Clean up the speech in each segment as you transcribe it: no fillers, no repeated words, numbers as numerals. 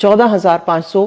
14,500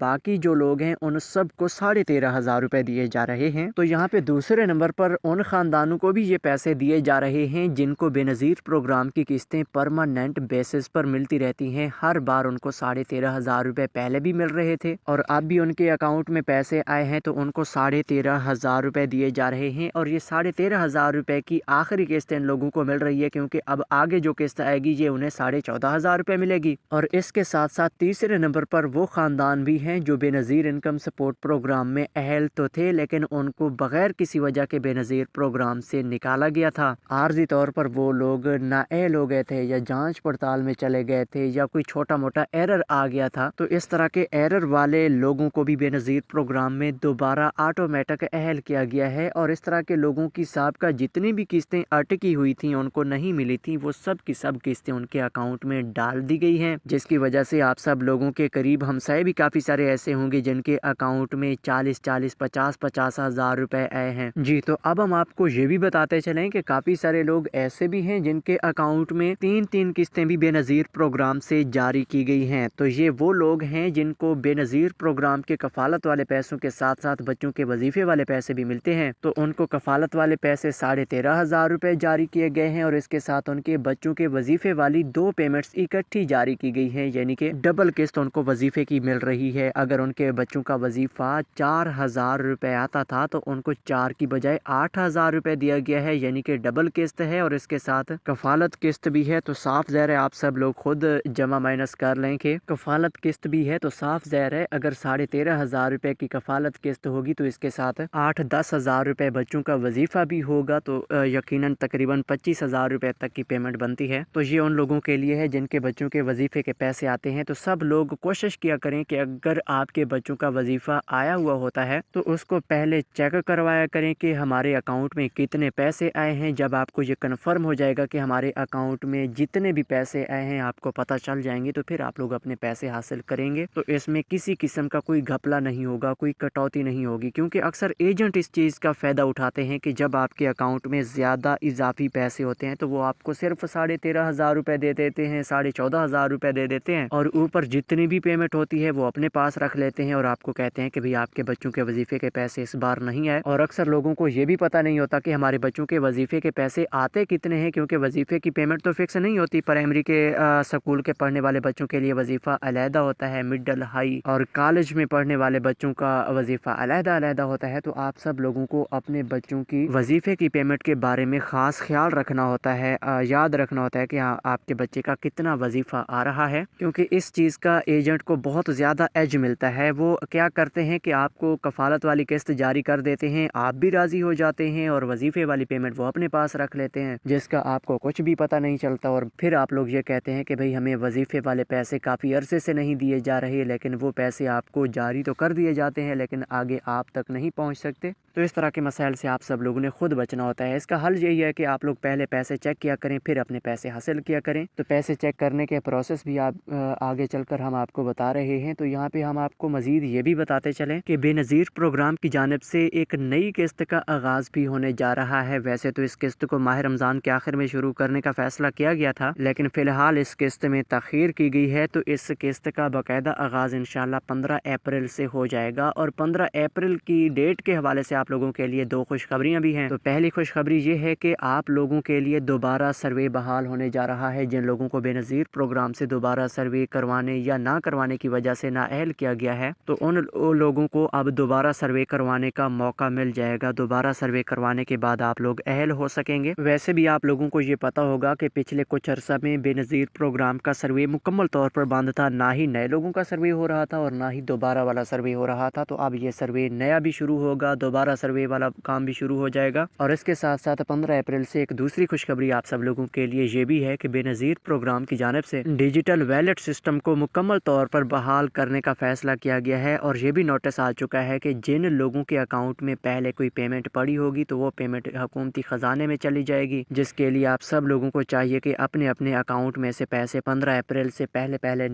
باقی جو لوگ ہیں ان سب کو 13,500 روپے دیے جا رہے ہیں۔ تو یہاں پہ دوسرے نمبر پر ان خاندانوں کو بھی یہ پیسے دیے جا رہے ہیں جن کو بے نظیر پروگرام کی قسطیں پرماننٹ بیسس پر ملتی رہتی ہیں۔ ہر بار ان کو 13,500 روپے پہلے بھی مل رہے تھے اور اب بھی ان کے اکاؤنٹ میں پیسے آئے ہیں تو ان کو 13,500 روپے دیے جا رہے ہیں، اور یہ 13,500 روپے کی آخری قسط ان لوگوں کو مل رہی ہے، کیونکہ اب آگے جو قسط آئے گی یہ انہیں 14,500 روپے ملے گی۔ اور اس کے ساتھ ساتھ تیسرے نمبر پر وہ خاندان بھی ہیں جو بے نظیر انکم سپورٹ پروگرام میں اہل تو تھے لیکن ان کو بغیر کسی وجہ کے بے نظیر پروگرام سے نکالا گیا تھا۔ عارضی طور پر وہ لوگ نااہل ہو گئے تھے یا جانچ پڑتال میں چلے گئے تھے یا کوئی چھوٹا موٹا ایرر آ گیا تھا، تو اس طرح کے ایرر والے لوگوں کو بھی بے نظیر پروگرام میں دوبارہ آٹومیٹک اہل کیا گیا ہے، اور اس طرح کے لوگوں کی سابقہ جتنی بھی قسطیں اٹکی ہوئی تھیں ان کو نہیں ملی تھیں وہ سب کی سب قسطیں ان کے اکاؤنٹ میں ڈال دی گئی ہیں، جس کی وجہ سے آپ سب لوگوں کے قریب ہمسائے بھی کافی سارے ایسے ہوں گے جن کے اکاؤنٹ میں 50 ہزار روپے آئے ہیں۔ جی تو اب ہم آپ کو یہ بھی بتاتے چلیں کہ کافی سارے لوگ ایسے بھی ہیں جن کے اکاؤنٹ میں 3 قسطیں بھی بے نظیر پروگرام سے جاری کی گئی ہیں۔ تو یہ وہ لوگ ہیں جن کو بے نظیر پروگرام کے کفالت والے پیسوں کے ساتھ ساتھ بچوں کے وظیفے والے پیسے بھی ملتے ہیں، تو ان کو کفالت والے پیسے 13,500 روپے جاری کیے گئے ہیں، اور اس کے ساتھ ان کے بچوں کے وظیفے والی 2 پیمنٹس اکٹھی جاری کی گئی ہیں، یعنی کہ ڈبل قسط ان کو وظیفے کی مل رہی ہے۔ اگر ان کے بچوں کا وظیفہ 4,000 روپے آتا تھا تو ان کو 4 کی بجائے 8,000 روپے دیا گیا ہے، یعنی کہ ڈبل قسط ہے، اور اس کے ساتھ کفالت قسط بھی ہے۔ تو صاف ظاہر ہے آپ سب لوگ خود جمع مائنس کر لیں کہ کفالت قسط بھی ہے، تو صاف ظاہر ہے اگر 13,500 روپے کی کفالت قسط ہوگی تو اس کے ساتھ 8-10 ہزار روپے بچوں کا وظیفہ بھی ہوگا، تو یقیناً تقریباً 25,000 روپے تک کی پیمنٹ بنتی ہے۔ تو یہ ان لوگوں کے لیے ہے جن کے بچوں کے وظیفے کے پیسے آتے ہیں۔ تو سب لوگ کوشش کیا کریں کہ اگر آپ کے بچوں کا وظیفہ آیا ہوا ہوتا ہے تو اس کو پہلے چیک کروایا کریں کہ ہمارے اکاؤنٹ میں کتنے پیسے آئے ہیں۔ جب آپ کو یہ کنفرم ہو جائے گا کہ ہمارے اکاؤنٹ میں جتنے بھی پیسے آئے ہیں آپ کو پتہ چل جائیں گے، تو پھر آپ لوگ اپنے پیسے حاصل کریں گے۔ تو اس میں کسی قسم کا کوئی گھپلا نہیں ہوگا، کوئی کٹوتی نہیں ہوگی، کیونکہ اکثر ایجنٹ اس چیز کا فائدہ اٹھاتے ہیں کہ جب آپ کے اکاؤنٹ میں زیادہ اضافی پیسے ہوتے ہیں تو وہ آپ کو صرف 13,500 روپے دے دیتے ہیں، 14,500 روپے دے دیتے ہیں، اور اوپر جتنی بھی پیمنٹ ہوتی ہے وہ اپنے پاس رکھ لیتے ہیں اور آپ کو کہتے ہیں کہ بھئی آپ کے بچوں کے وظیفے کے پیسے اس بار نہیں آئے۔ اور اکثر لوگوں کو یہ بھی پتہ نہیں ہوتا کہ ہمارے بچوں کے وظیفے کے پیسے آتے کتنے ہیں، کیونکہ وظیفے کی پیمنٹ تو فکس نہیں ہوتی۔ پرائمری کے سکول کے پڑھنے والے بچوں کے لیے وظیفہ علیحدہ ہوتا ہے، مڈل، ہائی اور کالج میں پڑھنے والے بچوں کا وظیفہ علیحدہ ہوتا ہے۔ تو آپ سب لوگوں کو اپنے بچوں کی وظیفے کی پیمنٹ کے بارے میں خاص خیال رکھنا ہوتا ہے، یاد رکھنا ہوتا ہے کہ آپ کے بچے کا کتنا وظیفہ آ رہا ہے، کیونکہ اس چیز کا ایجنٹ کو بہت زیادہ ایج ملتا ہے۔ وہ کیا کرتے ہیں کہ آپ کو کفالت والی قسط جاری کر دیتے ہیں، آپ بھی راضی ہو جاتے ہیں، اور وظیفے والی پیمنٹ وہ اپنے پاس رکھ لیتے ہیں جس کا آپ کو کچھ بھی پتہ نہیں چلتا، اور پھر آپ لوگ یہ کہتے ہیں کہ بھئی ہمیں وظیفے والے پیسے کافی عرصے سے نہیں دیے جا رہے، لیکن وہ پیسے آپ کو جاری تو کر دیے جاتے ہیں لیکن آگے آپ تک نہیں پہنچ سکتے۔ تو اس طرح کے مسائل سے آپ سب لوگوں نے خود بچنا ہوتا ہے۔ اس کا حل یہی ہے کہ آپ لوگ پہلے پیسے چیک کیا کریں، پھر اپنے پیسے حاصل کیا کریں۔ تو پیسے چیک کرنے کے پروسیس بھی آپ آگے چل کر ہم آپ کو بتا رہے ہیں۔ تو یہاں پہ ہم آپ کو مزید یہ بھی بتاتے چلیں کہ بے نظیر پروگرام کی جانب سے ایک نئی قسط کا آغاز بھی ہونے جا رہا ہے۔ ویسے تو اس قسط کو ماہ رمضان کے آخر میں شروع کرنے کا فیصلہ کیا گیا تھا، لیکن فی الحال اس قسط میں تاخیر کی گئی ہے، تو اس قسط کا باقاعدہ آغاز انشاءاللہ 15 اپریل سے ہو جائے گا، اور 15 اپریل کی ڈیٹ کے حوالے سے آپ لوگوں کے لیے 2 خوشخبریاں بھی ہیں۔ تو پہلی خوشخبری یہ ہے کہ آپ لوگوں کے لیے دوبارہ سروے بحال ہونے جا رہا ہے۔ جن لوگوں کو بے نظیر پروگرام سے دوبارہ سروے کروانے یا نہ کروانے کی وجہ سے نااہل کیا گیا ہے، تو ان لوگوں کو اب دوبارہ سروے کروانے کا موقع مل جائے گا۔ دوبارہ سروے کروانے کے بعد آپ لوگ اہل ہو سکیں گے۔ ویسے بھی آپ لوگوں کو یہ پتہ ہوگا کہ پچھلے کچھ عرصہ میں بے نظیر پروگرام کا سروے مکمل طور پر بند تھا، نہ ہی نئے لوگوں کا سروے ہو رہا تھا اور نہ ہی دوبارہ والا سروے ہو رہا تھا۔ تو اب یہ سروے نیا بھی شروع ہوگا، دوبارہ سروے والا کام بھی شروع ہو جائے گا، اور اس کے ساتھ ساتھ 15 اپریل سے ایک دوسری خوشخبری آپ سب لوگوں کے لیے یہ بھی ہے کہ بے نظیر پروگرام کی جانب سے ڈیجیٹل ویلیٹ سسٹم کو مکمل طور پر بحال کرنے کا فیصلہ کیا گیا ہے، اور یہ بھی نوٹس آ چکا ہے کہ جن لوگوں کے اکاؤنٹ میں پہلے کوئی پیمنٹ پڑی ہوگی تو وہ پیمنٹ حکومتی خزانے میں چلی جائے گی، جس کے لیے آپ سب لوگوں کو چاہیے کہ اپنے اپنے اکاؤنٹ میں سے پیسے 15 اپریل سے پہلے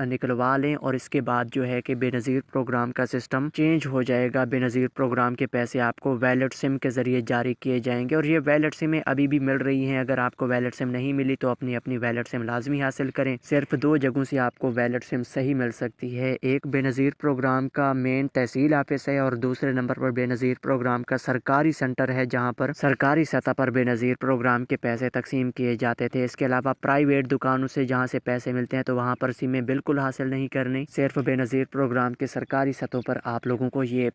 نکلوا لیں، اور اس کے بعد جو ہے کہ بے نظیر پروگرام کا سسٹم چینج ہو جائے گا۔ بے نظیر پروگرام کے پیسے آپ کو ویلیٹ سم کے ذریعے جاری کیے جائیں گے، اور یہ ویلیٹ سمیں ابھی بھی مل رہی ہیں۔ اگر آپ کو ویلیٹ سم نہیں ملی تو اپنی ویلیٹ سم لازمی حاصل کریں۔ صرف 2 جگہوں سے آپ کو ویلیٹ سم صحیح مل مل سکتی ہے۔ ایک بے نظیر پروگرام کا مین تحصیل آفس ہے اور دوسرے نمبر پر بے نظیر پروگرام کا سرکاری سینٹر ہے جہاں پر سرکاری سطح پر بے نظیر پروگرام کے پیسے تقسیم کیے جاتے تھے۔ اس کے علاوہ پرائیویٹ دکانوں سے جہاں سے پیسے ملتے ہیں تو وہاں پر سمیں بالکل حاصل نہیں کرنی، صرف بے نظیر پروگرام کے سرکاری سطحوں پر آپ لوگوں کو یہ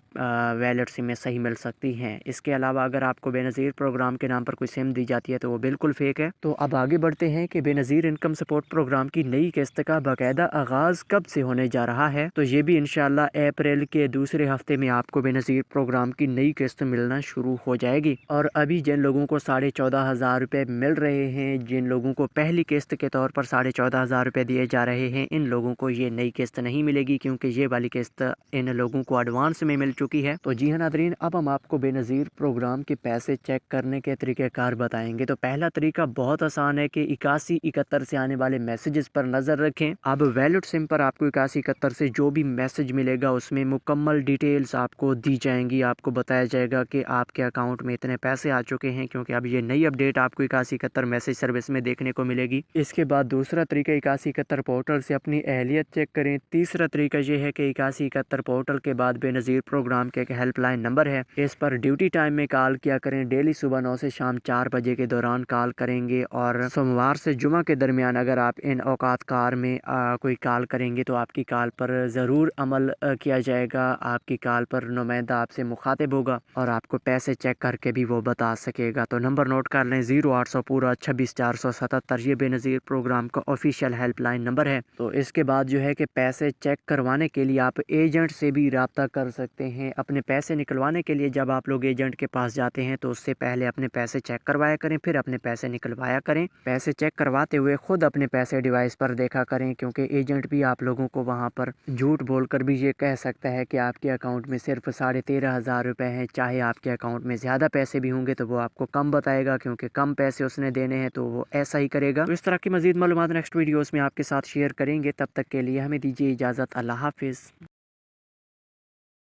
ویلڈ سمیں صحیح مل سکتی ہیں۔ اس کے علاوہ اگر آپ کو بے نظیر پروگرام کے نام پر کوئی سم دی جاتی ہے تو وہ بالکل فیک ہے۔ تو اب آگے بڑھتے ہیں کہ بے نظیر انکم سپورٹ پروگرام کی نئی قسط کا باقاعدہ آغاز کب سے ہونے جا رہا ہے، تو یہ بھی انشاءاللہ اپریل کے دوسرے ہفتے میں آپ کو بے نظیر پروگرام کی نئی قسط ملنا شروع ہو جائے گی۔ اور ابھی جن لوگوں کو 14,500 روپے مل رہے ہیں، جن لوگوں کو پہلی قسط کے طور پر 14,500 روپے دیے جا رہے ہیں، ان لوگوں کو یہ نئی قسط نہیں ملے گی کیونکہ یہ والی قسط ان لوگوں کو ایڈوانس میں مل چکی ہے۔ تو جی ہاں ناظرین، اب ہم آپ کو بے نظیر پروگرام کے پیسے چیک کرنے کے طریقہ کار بتائیں گے۔ تو پہلا طریقہ بہت آسان ہے کہ 8171 سے آنے والے میسیجز پر نظر رکھیں۔ اب ویلڈ سم پر آپ کو 8171 سے جو بھی میسج ملے گا اس میں مکمل ڈیٹیلز آپ کو دی جائیں گی، آپ کو بتایا جائے گا کہ آپ کے اکاؤنٹ میں اتنے پیسے آ چکے ہیں، کیونکہ اب یہ نئی اپڈیٹ آپ کو 8171 میسج سروس میں دیکھنے کو ملے گی۔ اس کے بعد دوسرا طریقہ 8171 پورٹل سے اپنی اہلیت چیک کریں۔ تیسرا طریقہ یہ ہے کہ 8171 پورٹل کے بعد بے نظیر پروگرام کے ایک ہیلپ لائن نمبر ہے، اس پر ڈیوٹی ٹائم میں کال کیا کریں۔ ڈیلی صبح 9 سے شام 4 بجے کے دوران کال کریں گے، اور سوموار سے جمعہ کے درمیان اگر آپ ان اوقات کار میں کوئی کال کریں گے تو آپ کی کال پر ضرور عمل کیا جائے گا۔ آپ کی کال پر نمائندہ آپ سے مخاطب ہوگا اور آپ کو پیسے چیک کر کے بھی وہ بتا سکے گا۔ تو نمبر نوٹ کر لیں، 0800 پورا 26477، یہ بے نظیر پروگرام کا آفیشیل ہیلپ لائن نمبر ہے۔ تو اس کے بعد جو ہے کہ پیسے چیک کروانے کے لیے آپ ایجنٹ سے بھی رابطہ کر سکتے ہیں۔ اپنے پیسے نکلوانے کے لیے جب آپ لوگ ایجنٹ کے پاس جاتے ہیں تو اس سے پہلے اپنے پیسے چیک کروایا کریں، پھر اپنے پیسے نکلوایا کریں۔ پیسے چیک کرواتے ہوئے خود اپنے پیسے ڈیوائس پر دیکھا کریں، کیونکہ ایجنٹ بھی آپ لوگوں کو وہاں پر جھوٹ بول کر بھی یہ کہہ سکتا ہے کہ آپ کے اکاؤنٹ میں صرف 13,500 روپے ہیں، چاہے آپ کے اکاؤنٹ میں زیادہ پیسے بھی ہوں گے تو وہ آپ کو کم بتائے گا، کیونکہ کم پیسے اس نے دینے ہیں تو وہ ایسا ہی کرے گا۔ تو اس طرح کی مزید معلومات نیکسٹ ویڈیوز میں آپ کے ساتھ شیئر کریں گے، تب تک کے لیے ہمیں دیجیے اجازت۔ اللہ حافظ۔